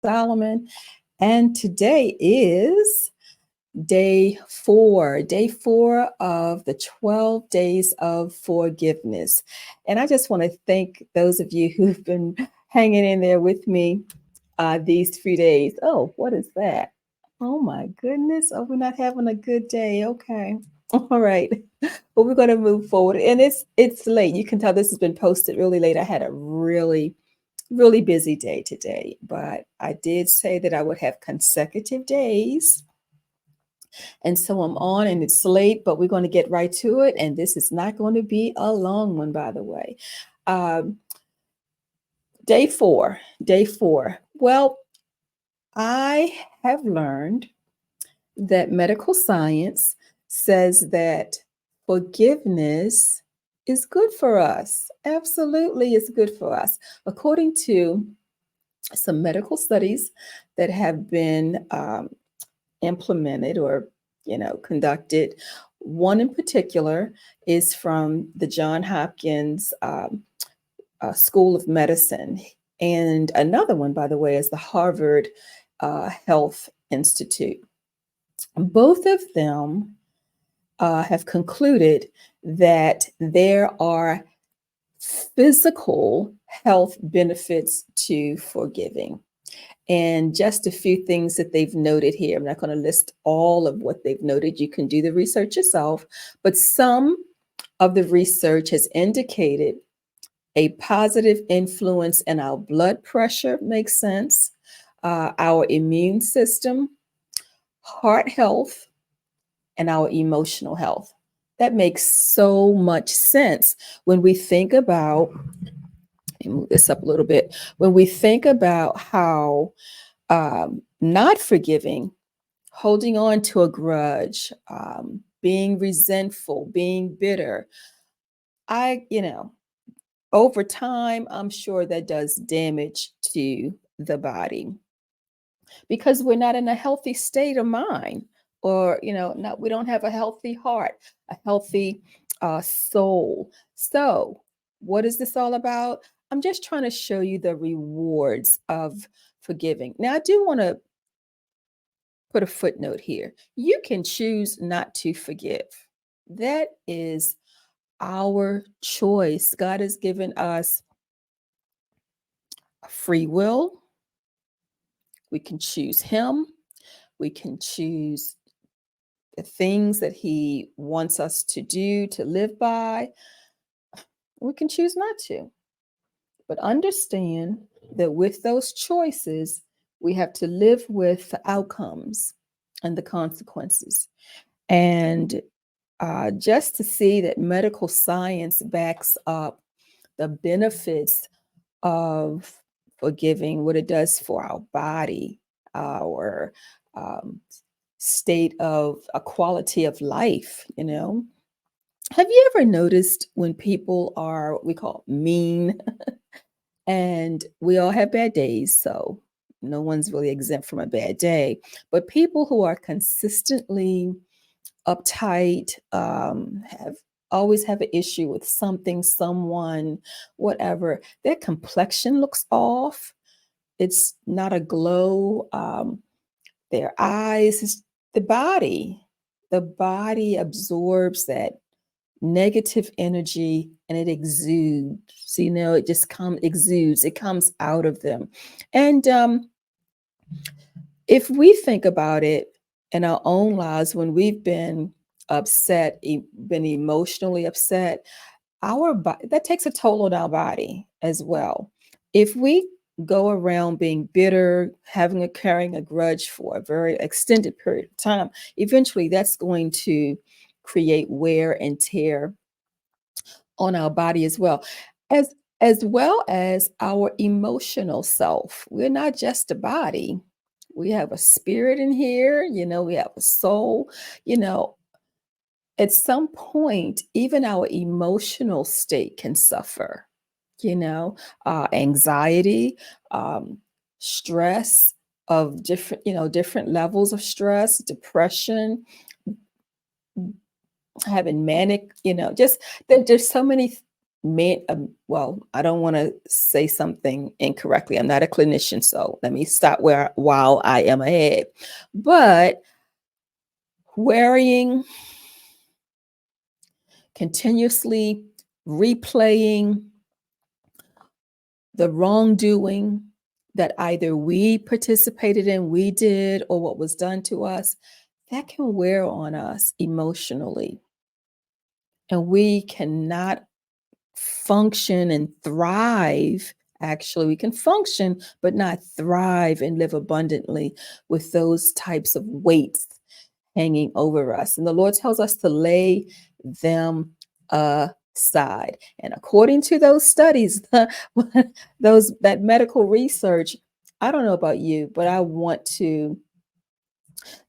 Solomon, and today is day four of the 12 days of forgiveness. And I just want to thank those of you who've been hanging in there with me these few days. Oh, what is that? Oh my goodness. Oh, we're not having a good day. Okay. All right. But we're going to move forward. And it's late. You can tell this has been posted really late. I had a really busy day today, but I did say that I would have consecutive days. And so I'm on and it's late, but we're going to get right to it. And this is not going to be a long one, by the way. Um, day four. Well, I have learned that medical science says that forgiveness is good for us. Absolutely, it's good for us. According to some medical studies that have been implemented or conducted. One in particular is from the John Hopkins School of Medicine, and another one, by the way, is the Harvard Health Institute. Both of them have concluded that there are physical health benefits to forgiving. And just a few things that they've noted here. I'm not going to list all of what they've noted. You can do the research yourself. But some of the research has indicated a positive influence in our blood pressure, makes sense, our immune system, heart health, and our emotional health. That makes so much sense when we think about, let me move this up a little bit, when we think about how not forgiving, holding on to a grudge, being resentful, being bitter. Over time, I'm sure that does damage to the body because we're not in a healthy state of mind, or not, we don't have a healthy heart, a healthy soul. So what is this all about? I'm just trying to show you the rewards of forgiving. Now, I do want to put a footnote here. You can choose not to forgive. That is our choice. God has given us a free will. We can choose Him. We can choose the things that He wants us to do, to live by. We can choose not to. But understand that with those choices, we have to live with the outcomes and the consequences. And just to see that medical science backs up the benefits of forgiving, what it does for our body, our state of a quality of life. Have you ever noticed when people are what we call mean? And we all have bad days, so no one's really exempt from a bad day. But people who are consistently uptight, have always have an issue with something, someone, whatever. Their complexion looks off. It's not a glow. Their eyes, the body. The body absorbs that negative energy and it exudes. It just exudes. It comes out of them. And if we think about it in our own lives, when we've been upset, been emotionally upset, that takes a toll on our body as well. If we go around being bitter, carrying a grudge for a very extended period of time, eventually that's going to create wear and tear on our body as well. As well as our emotional self. We're not just a body. We have a spirit in here, we have a soul, you know, at some point, even our emotional state can suffer, anxiety, stress of different levels of stress, depression, having manic, just there's so many well, I don't want to say something incorrectly. I'm not a clinician, so let me stop where while I am ahead. But worrying, continuously replaying the wrongdoing that either we participated in, we did, or what was done to us, that can wear on us emotionally. And we cannot function and thrive. Actually, we can function, but not thrive and live abundantly with those types of weights hanging over us. And the Lord tells us to lay them aside. And according to those studies, those that medical research, I don't know about you, but I want to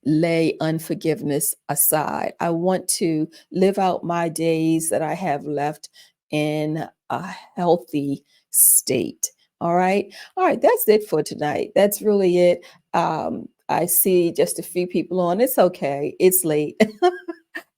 lay unforgiveness aside. I want to live out my days that I have left in a healthy state. All right. All right. That's it for tonight. That's really it. I see just a few people on. It's okay. It's late.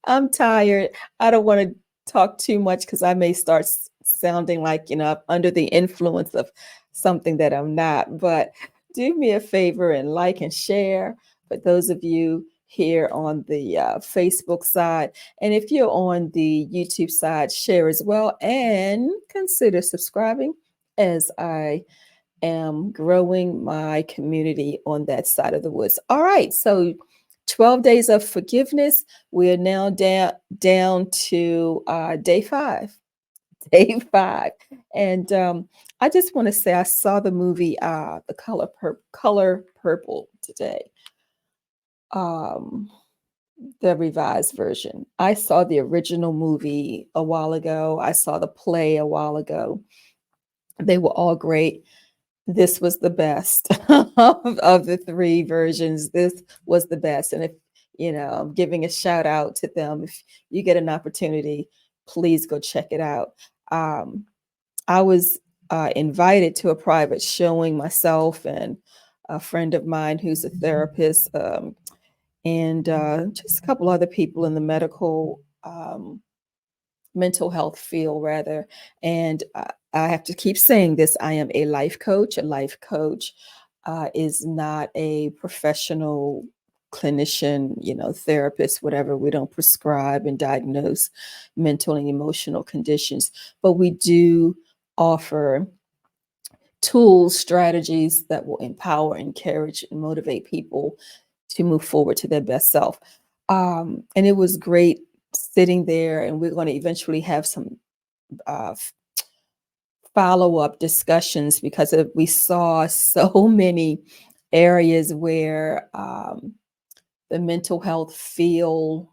I'm tired. I don't want to talk too much because I may start sounding like, I'm under the influence of something that I'm not. But do me a favor and like and share for those of you here on the Facebook side. And if you're on the YouTube side, share as well and consider subscribing as I am growing my community on that side of the woods. All right. So 12 days of forgiveness. We are now down to day 5. Day 5. And I just want to say I saw the movie The Color Purple today. The revised version. I saw the original movie a while ago. I saw the play a while ago. They were all great. This was the best of the 3 versions. This was the best. And if, I'm giving a shout out to them. If you get an opportunity, please go check it out. I was invited to a private showing myself and a friend of mine who's a therapist, and just a couple other people in the mental health field rather. And I have to keep saying this. I am a life coach. A life coach is not a professional clinician, therapist, whatever. We don't prescribe and diagnose mental and emotional conditions, but we do offer tools, strategies that will empower, encourage, and motivate people to move forward to their best self. And it was great sitting there, and we're going to eventually have some uh, follow-up discussions because we saw so many areas where the mental health field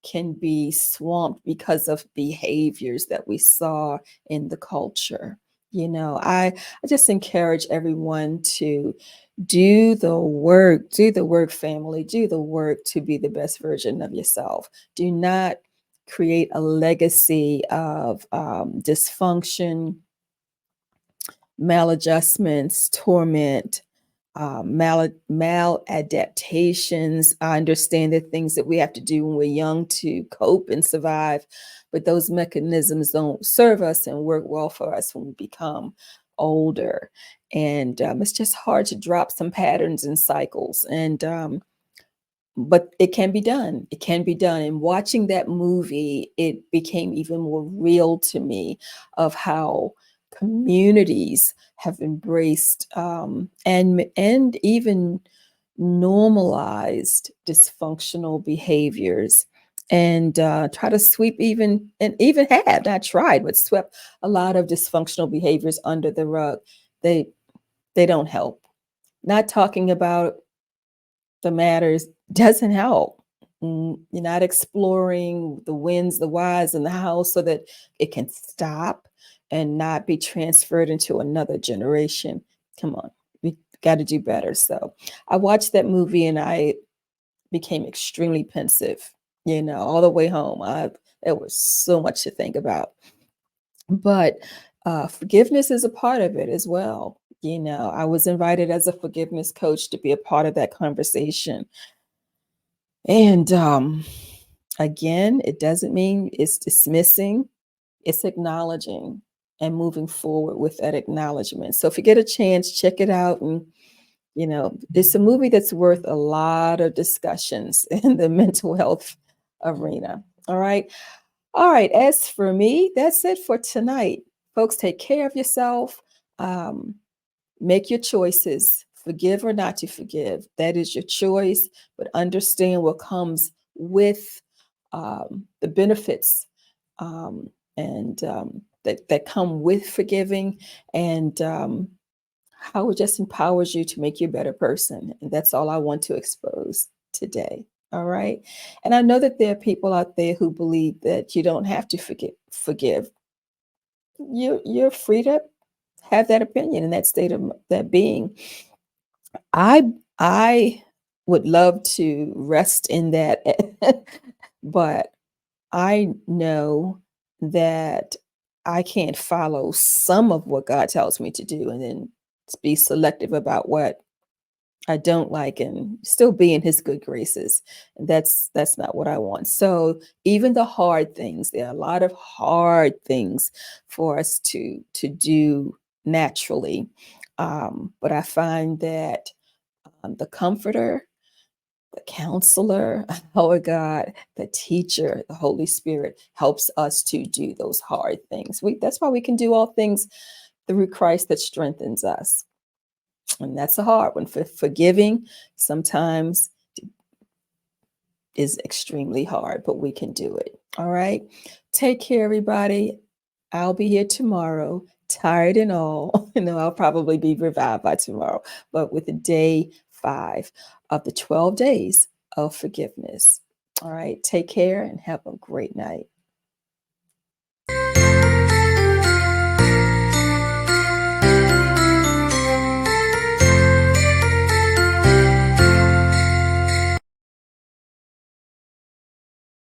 can be swamped because of behaviors that we saw in the culture. I just encourage everyone to do the work, family, do the work to be the best version of yourself. Do not create a legacy of dysfunction, maladjustments, torment, maladaptations. I understand the things that we have to do when we're young to cope and survive, but those mechanisms don't serve us and work well for us when we become older. And it's just hard to drop some patterns and cycles. And but it can be done. It can be done. And watching that movie, it became even more real to me of how communities have embraced and even normalized dysfunctional behaviors and try to sweep even had not tried but swept a lot of dysfunctional behaviors under the rug. They don't help. Not talking about the matters doesn't help. You're not exploring the wins, the whys, and the hows so that it can stop and not be transferred into another generation. Come on, we got to do better. So I watched that movie and I became extremely pensive, all the way home. There was so much to think about. But forgiveness is a part of it as well. I was invited as a forgiveness coach to be a part of that conversation. And again, it doesn't mean it's dismissing It's acknowledging and moving forward with that acknowledgement. So if you get a chance, check it out. And, it's a movie that's worth a lot of discussions in the mental health arena. All right. All right. As for me, that's it for tonight. Folks, take care of yourself. Um, Make your choices, forgive or not to forgive. That is your choice, but understand what comes with the benefits and that come with forgiving, and how it just empowers you to make you a better person. And that's all I want to expose today. All right. And I know that there are people out there who believe that you don't have to forgive. You're free to have that opinion in that state of that being. I would love to rest in that, but I know that I can't follow some of what God tells me to do and then be selective about what I don't like and still be in his good graces. That's not what I want. So even the hard things, there are a lot of hard things for us to do naturally. But I find that the comforter, the counselor, oh God, the teacher, the Holy Spirit helps us to do those hard things. That's why we can do all things through Christ that strengthens us. And that's a hard one. Forgiving sometimes is extremely hard, but we can do it. All right. Take care, everybody. I'll be here tomorrow, tired and all. I'll probably be revived by tomorrow, but with day 5 of the 12 days of forgiveness. All right. Take care and have a great night.